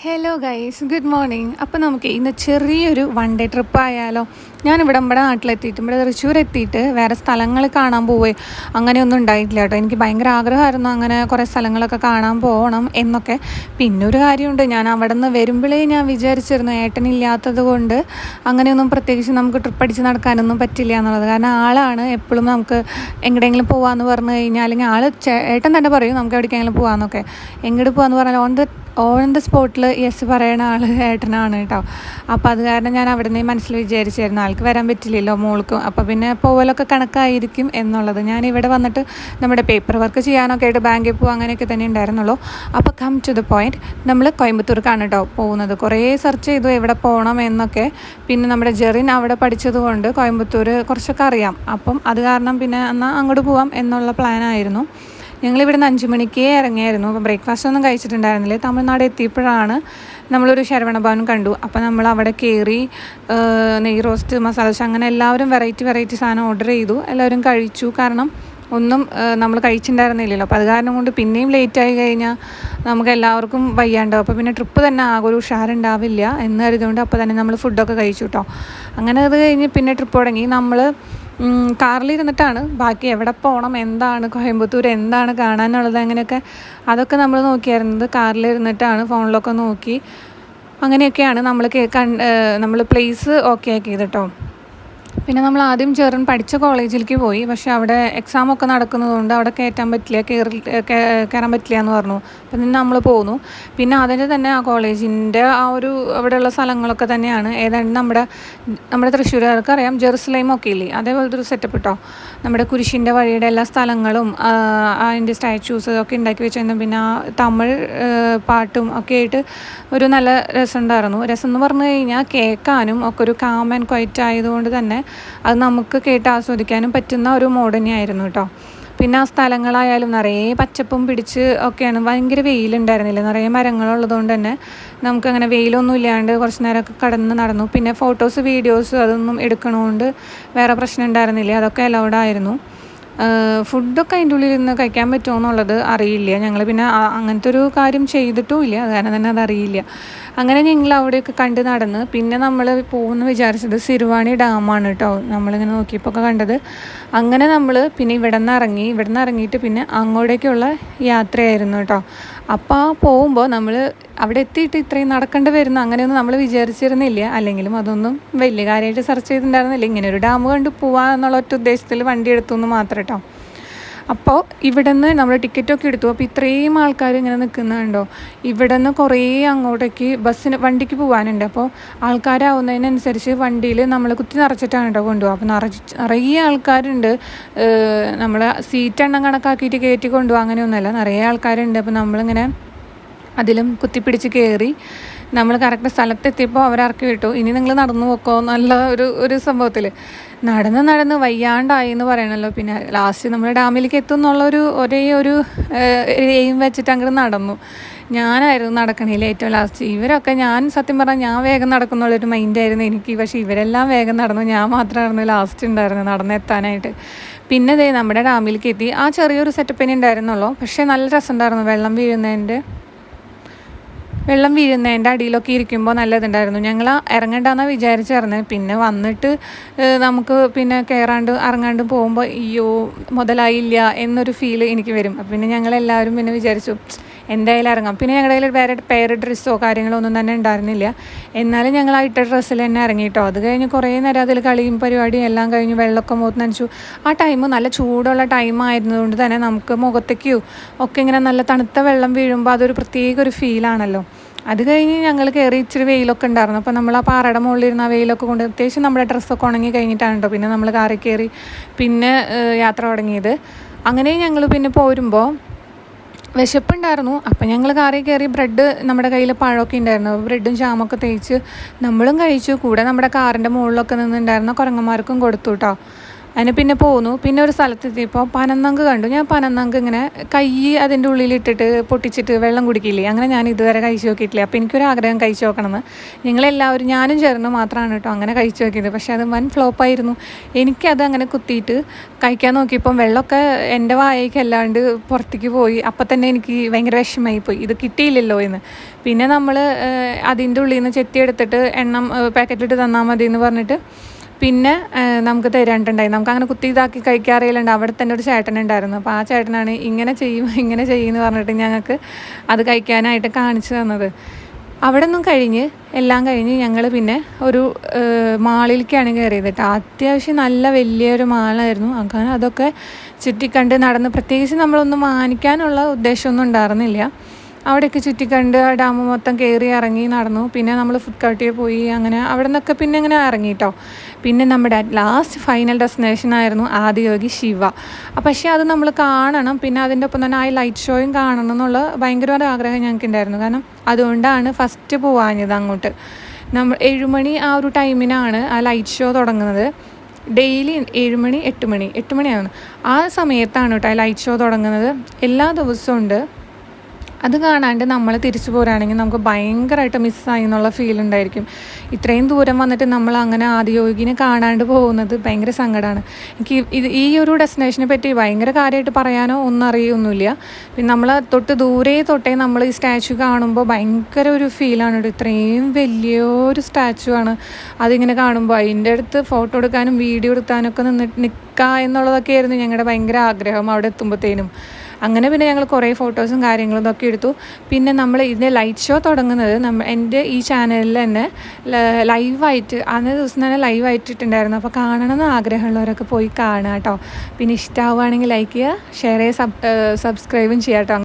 Hello guys, good morning. അപ്പോൾ നമുക്ക് ഇന്ന് ചെറിയൊരു വൺ ഡേ ട്രിപ്പ് ആയാലോ? ഞാനിവിടെ നമ്മുടെ നാട്ടിലെത്തിയിട്ട് ഇവിടെ തൃശ്ശൂർ എത്തിയിട്ട് വേറെ സ്ഥലങ്ങൾ കാണാൻ പോവേ അങ്ങനെയൊന്നും ഉണ്ടായിട്ടില്ല കേട്ടോ. എനിക്ക് ഭയങ്കര ആഗ്രഹമായിരുന്നു അങ്ങനെ കുറേ സ്ഥലങ്ങളൊക്കെ കാണാൻ പോകണം എന്നൊക്കെ. പിന്നെ ഒരു കാര്യമുണ്ട്, ഞാൻ അവിടെ നിന്ന് വരുമ്പോഴേ ഞാൻ വിചാരിച്ചിരുന്നു ഏട്ടനില്ലാത്തത് കൊണ്ട് അങ്ങനെയൊന്നും പ്രത്യേകിച്ച് നമുക്ക് ട്രിപ്പ് അടിച്ച് നടക്കാനൊന്നും പറ്റില്ല എന്നുള്ളത്. കാരണം ആളാണ് എപ്പോഴും നമുക്ക് എങ്ങടെയെങ്കിലും പോകാമെന്ന് പറഞ്ഞു കഴിഞ്ഞാൽ, അല്ലെങ്കിൽ ഏട്ടൻ തന്നെ പറയും നമുക്ക് എവിടേക്കെങ്കിലും പോകാമെന്നൊക്കെ. എങ്ങോട്ട് പോകാമെന്ന് പറഞ്ഞാൽ ഓൺ ദ സ്പോട്ടിൽ യെസ് പറയണ ആൾ ഏട്ടനാണ് കേട്ടോ. അപ്പോൾ അത് കാരണം ഞാൻ അവിടെ നിന്ന് മനസ്സിൽ വിചാരിച്ചായിരുന്നു ആൾക്ക് വരാൻ പറ്റില്ലല്ലോ മോൾക്കും, അപ്പോൾ പിന്നെ പോവലൊക്കെ കണക്കായിരിക്കും എന്നുള്ളത്. ഞാനിവിടെ വന്നിട്ട് നമ്മുടെ പേപ്പർ വർക്ക് ചെയ്യാനൊക്കെ ആയിട്ട് ബാങ്കിൽ പോകും അങ്ങനെയൊക്കെ തന്നെ ഉണ്ടായിരുന്നുള്ളൂ. അപ്പോൾ കം ടു ദ പോയിൻറ്റ്, നമ്മൾ കോയമ്പത്തൂർക്കാണ് കേട്ടോ പോകുന്നത്. കുറേ സെർച്ച് ചെയ്തു എവിടെ പോകണം എന്നൊക്കെ. പിന്നെ നമ്മുടെ ജെറിൻ അവിടെ പഠിച്ചത് കൊണ്ട് കോയമ്പത്തൂർ കുറച്ചൊക്കെ അറിയാം. അപ്പം അത് കാരണം പിന്നെ എന്നാൽ അങ്ങോട്ട് പോവാം എന്നുള്ള പ്ലാനായിരുന്നു. ഞങ്ങളിവിടെ നിന്ന് 5 മണിക്കേ ഇറങ്ങിയായിരുന്നു. അപ്പോൾ ബ്രേക്ക്ഫാസ്റ്റ് ഒന്നും കഴിച്ചിട്ടുണ്ടായിരുന്നില്ല. തമിഴ്നാട് എത്തിയപ്പോഴാണ് നമ്മളൊരു ശരവണ ഭവൻ കണ്ടു. അപ്പോൾ നമ്മൾ അവിടെ കയറി നെയ് റോസ്റ്റ്, മസാല ദോശ, അങ്ങനെ എല്ലാവരും വെറൈറ്റി സാധനം ഓർഡർ ചെയ്തു. എല്ലാവരും കഴിച്ചു. കാരണം ഒന്നും നമ്മൾ കഴിച്ചിട്ടുണ്ടായിരുന്നില്ലല്ലോ. അപ്പോൾ അത് കാരണം കൊണ്ട് പിന്നെയും ലേറ്റായി കഴിഞ്ഞാൽ നമുക്ക് എല്ലാവർക്കും വയ്യാണ്ടാവും. അപ്പോൾ പിന്നെ ട്രിപ്പ് തന്നെ ആകെ ഒരു ഉഷാറുണ്ടാവില്ല എന്ന് കരുതുകൊണ്ട് അപ്പോൾ തന്നെ നമ്മൾ ഫുഡൊക്കെ കഴിച്ചു കേട്ടോ. അങ്ങനെ അത് കഴിഞ്ഞ് പിന്നെ ട്രിപ്പ് തുടങ്ങി. നമ്മൾ കാറിലിരുന്നിട്ടാണ് ബാക്കി എവിടെ പോകണം, എന്താണ് കോയമ്പത്തൂർ, എന്താണ് കാണാനുള്ളത്, അങ്ങനെയൊക്കെ അതൊക്കെ നമ്മൾ നോക്കിയായിരുന്നത് കാറിലിരുന്നിട്ടാണ്. ഫോണിലൊക്കെ നോക്കി അങ്ങനെയൊക്കെയാണ് നമ്മൾ പ്ലേസ് ഓക്കെ ആക്കിയത് കേട്ടോ. പിന്നെ നമ്മൾ ആദ്യം ജെറിൻ പഠിച്ച കോളേജിലേക്ക് പോയി. പക്ഷേ അവിടെ എക്സാമൊക്കെ നടക്കുന്നതുകൊണ്ട് അവിടെ കയറാൻ പറ്റില്ല എന്ന് പറഞ്ഞു. അപ്പം പിന്നെ നമ്മൾ പോന്നു. പിന്നെ അതിൻ്റെ തന്നെ ആ കോളേജിൻ്റെ അവിടെയുള്ള സ്ഥലങ്ങളൊക്കെ തന്നെയാണ്. ഏതാണ്ട് നമ്മുടെ തൃശ്ശൂരുകാർക്ക് അറിയാം, ജെറുസലേമൊക്കെ ഇല്ലേ, അതേപോലത്തെ ഒരു സെറ്റപ്പ് കേട്ടോ. നമ്മുടെ കുരിശിൻ്റെ വഴിയുടെ എല്ലാ സ്ഥലങ്ങളും അതിൻ്റെ സ്റ്റാച്യൂസ് ഒക്കെ ഉണ്ടാക്കി വെച്ചിരുന്നു. പിന്നെ ആ തമിഴ് പാട്ടും ഒക്കെ ആയിട്ട് ഒരു നല്ല രസമുണ്ടായിരുന്നു. രസം എന്ന് പറഞ്ഞു കഴിഞ്ഞാൽ കേൾക്കാനും ഒക്കെ ഒരു കാം ആൻഡ് ക്വയറ്റ് ആയതുകൊണ്ട് തന്നെ അത് നമുക്ക് കേട്ട് ആസ്വദിക്കാനും പറ്റുന്ന ഒരു മോഡ് തന്നെയായിരുന്നു കേട്ടോ. പിന്നെ ആ സ്ഥലങ്ങളായാലും നിറയെ പച്ചപ്പും പിടിച്ച് ഒക്കെയാണ്. ഭയങ്കര വെയിലുണ്ടായിരുന്നില്ല, നിറയെ മരങ്ങളുള്ളതുകൊണ്ട് തന്നെ നമുക്കങ്ങനെ വെയിലൊന്നും ഇല്ലാണ്ട് കുറച്ച് നേരമൊക്കെ കടന്ന് നടന്നു. പിന്നെ ഫോട്ടോസ് വീഡിയോസ് അതൊന്നും എടുക്കണോണ്ട് വേറെ പ്രശ്നം ഉണ്ടായിരുന്നില്ല, അതൊക്കെ അലൗഡായിരുന്നു. ഫുഡൊക്കെ അതിൻ്റെ ഉള്ളിൽ നിന്ന് കഴിക്കാൻ പറ്റുമോ എന്നുള്ളത് അറിയില്ല. ഞങ്ങൾ പിന്നെ അങ്ങനത്തെ ഒരു കാര്യം ചെയ്തിട്ടുമില്ല, അത് കാരണം തന്നെ അതറിയില്ല. അങ്ങനെ ഞങ്ങൾ അവിടെയൊക്കെ കണ്ട് നടന്ന് പിന്നെ നമ്മൾ പോകുമെന്ന് വിചാരിച്ചത് സിരുവാണി ഡാമാണ് കേട്ടോ. നമ്മളിങ്ങനെ നോക്കിയപ്പോൾ ഒക്കെ കണ്ടത്. അങ്ങനെ നമ്മൾ പിന്നെ ഇവിടെ നിന്ന് ഇറങ്ങിയിട്ട് പിന്നെ അങ്ങോട്ടേക്കുള്ള യാത്രയായിരുന്നു കേട്ടോ. അപ്പോൾ ആ പോകുമ്പോൾ നമ്മൾ അവിടെ എത്തിയിട്ട് ഇത്രയും നടക്കേണ്ടി വരുന്നു അങ്ങനെയൊന്നും നമ്മൾ വിചാരിച്ചിരുന്നില്ല. അല്ലെങ്കിലും അതൊന്നും വലിയ കാര്യമായിട്ട് സെർച്ച് ചെയ്തിട്ടുണ്ടായിരുന്നില്ല. ഇങ്ങനെ ഒരു ഡാം കണ്ട് പോവാ എന്നുള്ള ഒറ്റ ഉദ്ദേശത്തിൽ വണ്ടി എടുത്തു എന്ന് മാത്രം കേട്ടോ. അപ്പോൾ ഇവിടെ നിന്ന് നമ്മൾ ടിക്കറ്റൊക്കെ എടുത്തു. അപ്പോൾ ഇത്രയും ആൾക്കാർ ഇങ്ങനെ നിൽക്കുന്നുണ്ടോ. ഇവിടെ നിന്ന് കുറേ അങ്ങോട്ടേക്ക് വണ്ടിക്ക് പോകാനുണ്ട്. അപ്പോൾ ആൾക്കാരാവുന്നതിനനുസരിച്ച് വണ്ടിയിൽ നമ്മൾ കുത്തി നിറച്ചിട്ടാണ് കേട്ടോ കൊണ്ടുപോകുക. അപ്പോൾ നിറയെ ആൾക്കാരുണ്ട്. നമ്മൾ സീറ്റ് എണ്ണം കണക്കാക്കിയിട്ട് കയറ്റി കൊണ്ടുപോകുക അങ്ങനെയൊന്നുമല്ല, നിറയെ ആൾക്കാരുണ്ട്. അപ്പോൾ നമ്മളിങ്ങനെ അതിലും കുത്തിപ്പിടിച്ച് കയറി നമ്മൾ കറക്റ്റ് സ്ഥലത്തെത്തിയപ്പോൾ അവരിറക്കി വിട്ടു. ഇനി നിങ്ങൾ നടന്നു പോക്കോ എന്നുള്ള ഒരു സംഭവത്തിൽ നടന്ന് വയ്യാണ്ടായി എന്ന് പറയണല്ലോ. പിന്നെ ലാസ്റ്റ് നമ്മൾ ഡാമിലേക്ക് എത്തും എന്നുള്ള ഒരേ ഒരു എയിം വെച്ചിട്ട് അങ്ങോട്ട് നടന്നു. ഞാനായിരുന്നു നടക്കണേൽ ഏറ്റവും ലാസ്റ്റ്. ഇവരൊക്കെ സത്യം പറഞ്ഞാൽ ഞാൻ വേഗം നടക്കുന്നുള്ളൊരു മൈൻഡായിരുന്നു എനിക്ക്. പക്ഷേ ഇവരെല്ലാം വേഗം നടന്നു, ഞാൻ മാത്രമായിരുന്നു ലാസ്റ്റ് ഉണ്ടായിരുന്നു നടന്നെത്താനായിട്ട്. പിന്നെ നമ്മുടെ ഡാമിലേക്ക് എത്തി. ആ ചെറിയൊരു സെറ്റപ്പിനെ ഉണ്ടായിരുന്നുള്ളൂ, പക്ഷേ നല്ല രസമുണ്ടായിരുന്നു. വെള്ളം വീഴുന്നതിൻ്റെ അടിയിലൊക്കെ ഇരിക്കുമ്പോൾ നല്ലതുണ്ടായിരുന്നു. ഞങ്ങൾ ഇറങ്ങണ്ടെന്നാണ് വിചാരിച്ചിരുന്നത്. പിന്നെ വന്നിട്ട് നമുക്ക് പിന്നെ ഇറങ്ങാണ്ട് പോകുമ്പോൾ അയ്യോ മുതലായില്ല എന്നൊരു ഫീൽ എനിക്ക് വരും. അപ്പം പിന്നെ ഞങ്ങളെല്ലാവരും പിന്നെ വിചാരിച്ചു എന്തായാലും ഇറങ്ങാം. പിന്നെ ഞങ്ങളുടെ കയ്യിൽ വേറെ പേര് ഡ്രസ്സോ കാര്യങ്ങളോ ഒന്നും തന്നെ ഉണ്ടായിരുന്നില്ല. എന്നാലും ഞങ്ങൾ ആ ഇട്ട ഡ്രസ്സിൽ തന്നെ ഇറങ്ങിയിട്ടോ. അത് കഴിഞ്ഞ് കുറേ നേരം അതിൽ കളിയും പരിപാടിയും എല്ലാം കഴിഞ്ഞ് വെള്ളമൊക്കെ മുഖത്ത് നനച്ചു. ആ ടൈം നല്ല ചൂടുള്ള ടൈം ആയിരുന്നതുകൊണ്ട് തന്നെ നമുക്ക് മുഖത്തേക്കും ഒക്കെ ഇങ്ങനെ നല്ല തണുത്ത വെള്ളം വീഴുമ്പോൾ അതൊരു പ്രത്യേക ഒരു ഫീലാണല്ലോ. അത് കഴിഞ്ഞ് ഞങ്ങൾ കയറി ഇച്ചിരി വെയിലൊക്കെ ഉണ്ടായിരുന്നു. അപ്പോൾ നമ്മൾ ആ പാറയുടെ മുകളിലിരുന്ന് ആ വെയിലൊക്കെ കൊണ്ട് അത്യാവശ്യം നമ്മുടെ ഡ്രസ്സൊക്കെ ഉണങ്ങി കഴിഞ്ഞിട്ടാണ് കേട്ടോ പിന്നെ നമ്മൾ കാറിൽ കയറി പിന്നെ യാത്ര തുടങ്ങിയത്. അങ്ങനെ ഞങ്ങൾ പിന്നെ പോരുമ്പോൾ വിശപ്പുണ്ടായിരുന്നു. അപ്പം ഞങ്ങൾ കാറിൽ കയറി ബ്രെഡ്, നമ്മുടെ കയ്യിൽ പഴമൊക്കെ ഉണ്ടായിരുന്നു. ബ്രെഡും ജാമൊക്കെ തേച്ച് നമ്മളും കഴിച്ചു. കൂടെ നമ്മുടെ കാറിൻ്റെ മുകളിലൊക്കെ നിന്നുണ്ടായിരുന്ന കുരങ്ങന്മാർക്കും കൊടുത്തു കേട്ടോ. അതിന് പിന്നെ പോന്നു. പിന്നെ ഒരു സ്ഥലത്തെത്തിയപ്പോൾ പനന്നങ്ക് കണ്ടു. ഞാൻ പനന്നങ്ക് ഇങ്ങനെ കൈ അതിൻ്റെ ഉള്ളിലിട്ടിട്ട് പൊട്ടിച്ചിട്ട് വെള്ളം കുടിക്കില്ലേ, അങ്ങനെ ഞാൻ ഇതുവരെ കഴിച്ച് നോക്കിയിട്ടില്ല. അപ്പോൾ എനിക്കൊരാഗ്രഹം കഴിച്ച് നോക്കണമെന്ന്. ഞങ്ങളെല്ലാവരും, ഞാനും ചേർന്ന് മാത്രമാണ് കേട്ടോ അങ്ങനെ കഴിച്ച് നോക്കിയത്. പക്ഷേ അത് വൻ ഫ്ലോപ്പായിരുന്നു. എനിക്കത് അങ്ങനെ കുത്തിയിട്ട് കഴിക്കാൻ നോക്കിയപ്പം വെള്ളമൊക്കെ എൻ്റെ വായയ്ക്ക് അല്ലാണ്ട് പുറത്തേക്ക് പോയി. അപ്പം തന്നെ എനിക്ക് ഭയങ്കര വിഷമമായി പോയി, ഇത് കിട്ടിയില്ലല്ലോ എന്ന്. പിന്നെ നമ്മൾ അതിൻ്റെ ഉള്ളിൽ നിന്ന് ചെത്തിയെടുത്തിട്ട് എണ്ണം പാക്കറ്റിലിട്ട് തന്നാൽ മതി എന്ന് പറഞ്ഞിട്ട് പിന്നെ നമുക്ക് തരാണ്ടുണ്ടായി. നമുക്ക് അങ്ങനെ കുത്തി ഇതാക്കി കഴിക്കാറിയില്ലുണ്ട്. അവിടെ തന്നെ ഒരു ചേട്ടനുണ്ടായിരുന്നു. അപ്പോൾ ആ ചേട്ടനാണ് ഇങ്ങനെ ചെയ്യുമെന്ന് പറഞ്ഞിട്ട് ഞങ്ങൾക്ക് അത് കഴിക്കാനായിട്ട് കാണിച്ചു തന്നത്. അവിടെ നിന്നും എല്ലാം കഴിഞ്ഞ് ഞങ്ങൾ പിന്നെ ഒരു മാളിലേക്കാണ് കയറിയത് കേട്ടോ. അത്യാവശ്യം നല്ല വലിയൊരു മാളായിരുന്നു. അങ്ങനെ അതൊക്കെ ചുറ്റിക്കണ്ട് നടന്ന്, പ്രത്യേകിച്ച് നമ്മളൊന്നും വാങ്ങിക്കാനുള്ള ഉദ്ദേശമൊന്നും ഉണ്ടായിരുന്നില്ല. അവിടെയൊക്കെ ചുറ്റിക്കണ്ട് ഡാം മൊത്തം കയറി ഇറങ്ങി നടന്നു. പിന്നെ നമ്മൾ ഫുഡ് കോർട്ടിൽ പോയി. അങ്ങനെ അവിടെ നിന്നൊക്കെ പിന്നെ ഇങ്ങനെ ഇറങ്ങി കേട്ടോ. പിന്നെ നമ്മുടെ ലാസ്റ്റ് ഫൈനൽ ഡെസ്റ്റിനേഷനായിരുന്നു ആദിയോഗി ശിവ. പക്ഷേ അത് നമ്മൾ കാണണം. പിന്നെ അതിൻ്റെ ഒപ്പം തന്നെ ആ ലൈറ്റ് ഷോയും കാണണം എന്നുള്ള ഭയങ്കര ഒരു ആഗ്രഹം ഞങ്ങൾക്കുണ്ടായിരുന്നു. കാരണം അതുകൊണ്ടാണ് ഫസ്റ്റ് പോവാഞ്ഞത് അങ്ങോട്ട്. 7 മണി ആ ഒരു ടൈമിനാണ് ആ ലൈറ്റ് ഷോ തുടങ്ങുന്നത്. ഡെയിലി 7 മണി 8 മണിയാണ് ആ സമയത്താണ് കേട്ടോ ലൈറ്റ് ഷോ തുടങ്ങുന്നത്. എല്ലാ ദിവസവും ഉണ്ട്. അത് കാണാണ്ട് നമ്മൾ തിരിച്ചു പോരുകയാണെങ്കിൽ നമുക്ക് ഭയങ്കരമായിട്ട് മിസ്സായി എന്നുള്ള ഫീൽ ഉണ്ടായിരിക്കും. ഇത്രയും ദൂരം വന്നിട്ട് നമ്മൾ അങ്ങനെ ആദിയോഗിനെ കാണാണ്ട് പോകുന്നത് ഭയങ്കര സങ്കടമാണ്. എനിക്ക് ഈ ഒരു ഡെസ്റ്റിനേഷനെ പറ്റി ഭയങ്കര കാര്യമായിട്ട് പറയാനോ ഒന്നും അറിയൊന്നുമില്ല. പിന്നെ നമ്മൾ തൊട്ടേ നമ്മൾ ഈ സ്റ്റാച്ചു കാണുമ്പോൾ ഭയങ്കര ഒരു ഫീലാണ്. ഇത്രയും വലിയൊരു സ്റ്റാച്ചു ആണ്. അതിങ്ങനെ കാണുമ്പോൾ അതിൻ്റെ അടുത്ത് ഫോട്ടോ എടുക്കാനും വീഡിയോ എടുക്കാനൊക്കെ നിൽക്കുക എന്നുള്ളതൊക്കെ ആയിരുന്നു ഞങ്ങളുടെ ഭയങ്കര ആഗ്രഹം അവിടെ എത്തുമ്പോഴത്തേനും. അങ്ങനെ പിന്നെ ഞങ്ങൾ കുറേ ഫോട്ടോസും കാര്യങ്ങളും ഇതൊക്കെ എടുത്തു. പിന്നെ നമ്മൾ ഇതിൻ്റെ ലൈറ്റ് ഷോ തുടങ്ങുന്നത് എൻ്റെ ഈ ചാനലിൽ തന്നെ ലൈവായിട്ട് അന്നേ ദിവസം തന്നെ ലൈവായിട്ടിട്ടുണ്ടായിരുന്നു. അപ്പോൾ കാണണമെന്ന് ആഗ്രഹമുള്ളവരൊക്കെ പോയി കാണുക കേട്ടോ. പിന്നെ ഇഷ്ടമാവുകയാണെങ്കിൽ ലൈക്ക് ചെയ്യുക, ഷെയർ ചെയ്യുക, സബ്സ്ക്രൈബും ചെയ്യാം കേട്ടോ.